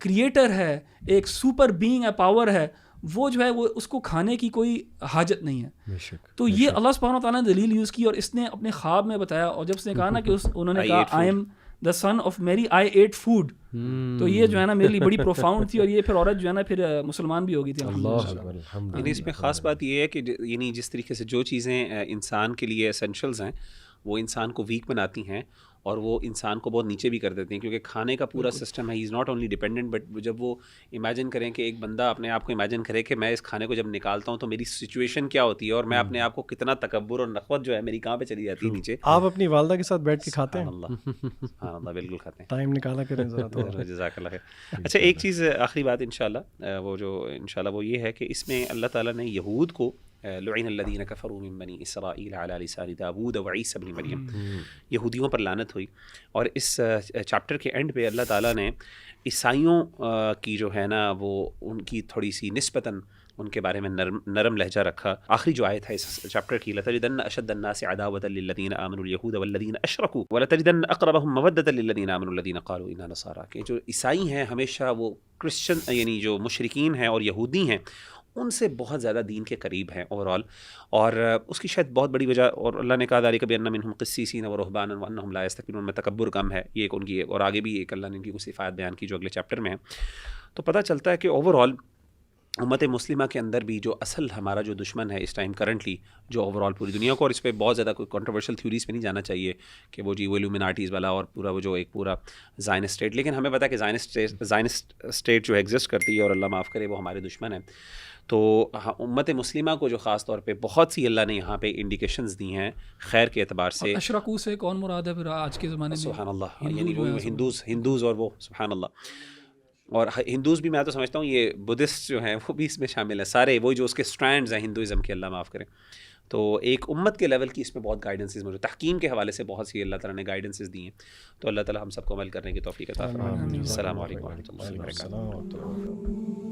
D: کریٹر ہے, ایک سپر بینگ ہے, پاور ہے, وہ جو ہے وہ اس کو کھانے کی کوئی حاجت نہیں ہے. تو یہ اللہ سبحانہ و تعالیٰ نے دلیل یوز کی, اور اس نے اپنے خواب میں بتایا, اور جب اس نے کہا نا کہ انہوں نے کہا آئی am the son of Mary, I ate food, تو یہ جو ہے نا میرے لیے بڑی پروفاؤنڈ تھی. اور یہ پھر عورت جو ہے نا پھر مسلمان بھی ہو گئی تھی.
C: یعنی اس میں خاص بات یہ ہے کہ یعنی جس طریقے سے جو چیزیں انسان کے لیے اسینشلز ہیں وہ انسان کو ویک بناتی ہیں, اور وہ انسان کو بہت نیچے بھی کر دیتے ہیں، کیونکہ کھانے کا پورا سسٹم ہے. He is not only dependent, but جب وہ امیجن کریں کہ ایک بندہ اپنے آپ کو امیجن کرے کہ میں اس کھانے کو جب نکالتا ہوں تو میری سچویشن کیا ہوتی ہے، اور میں اپنے آپ کو کتنا تکبر اور نخوت جو ہے میری کہاں پہ چلی جاتی ہے نیچے.
A: آپ اپنی والدہ کے ساتھ بیٹھ کے کھاتے ہیں؟
C: سبحان اللہ، بالکل کھاتے ہیں.
A: ٹائم نکالا کریں ذرا تو.
C: جزاک اللہ خیر. اچھا، ایک چیز آخری بات انشاءاللہ، وہ جو انشاءاللہ وہ یہ ہے کہ اس میں اللہ تعالیٰ نے یہود کو لعن الذین کفروا من بنی اسرائیل علی لسان داؤد وعیسی بن مریم، یہودیوں پر لعنت ہوئی. اور اس چیپٹر کے اینڈ پہ اللہ تعالیٰ نے عیسائیوں کی جو ہے نا وہ ان کی تھوڑی سی نسبتاً ان کے بارے میں نرم لہجہ رکھا. آخری جو آیت ہے اس چیپٹر کی، لَتَجِدَنَّ أَشَدَّ النَّاسِ عَدَاوَةً لِلَّذِينَ آمَنُوا الْيَهُودَ وَالَّذِينَ أَشْرَكُوا وَلَتَجِدَنَّ أَقْرَبَهُم مَّوَدَّةً لِلَّذِينَ آمَنُوا الَّذِينَ قَالُوا إِنَّا نَصَارَىٰ، کہ جو عیسائی ہیں ہمیشہ وہ کرسچن یعنی جو مشرکین ہیں اور یہودی ہیں ان سے بہت زیادہ دین کے قریب ہیں اوور آل. اور اس کی شاید بہت بڑی وجہ، اور اللہ نے کہا ذَلِكَ بِأَنَّ مِنْهُمْ قِسِّيسِينَ وَرُهْبَانًا وَأَنَّهُمْ لَا يَسْتَكْبِرُونَ، میں تکبر کم ہے، یہ ایک ان کی، اور آگے بھی ایک اللہ نے ان کی کچھ صفات بیان کی جو اگلے چیپٹر میں ہے. تو پتہ چلتا ہے کہ اوور آل امت مسلمہ کے اندر بھی جو اصل ہمارا جو دشمن ہے اس ٹائم کرنٹلی، جو اوور آل پوری دنیا کو، اور اس پہ بہت زیادہ کوئی کنٹروورشل تھیوریز پہ نہیں جانا چاہیے کہ وہ جی وہ الومناٹیز والا اور پورا وہ جو ایک پورا زائنسٹ اسٹیٹ، لیکن ہمیں پتہ ہے کہ زائنسٹ اسٹیٹ جو ایگزسٹ کرتی ہے، اور اللہ معاف کرے وہ ہمارے دشمن ہیں. تو امت مسلمہ کو جو خاص طور پہ بہت سی اللہ نے یہاں پہ انڈیکیشنز دی ہیں خیر کے اعتبار سے.
D: اشرکو سے کون مراد ہے پھر آج کے زمانے میں؟
C: سبحان اللہ، یعنی وہ ہندوز اور وہ سبحان اللہ، اور ہندوز بھی میں تو سمجھتا ہوں یہ بدھسٹ جو ہیں وہ بھی اس میں شامل ہیں، سارے وہی جو اس کے اسٹرینڈز ہیں ہندوازم کے، اللہ معاف کریں. تو ایک امت کے لیول کی اس میں بہت گائیڈنسز موجود، تحکیم کے حوالے سے بہت سی اللہ تعالیٰ نے گائیڈنسز دی ہیں. تو اللہ تعالیٰ ہم سب کو عمل کرنے کی توفیق عطا فرمائے. السلام علیکم و رحمۃ اللہ وبرکاتہ.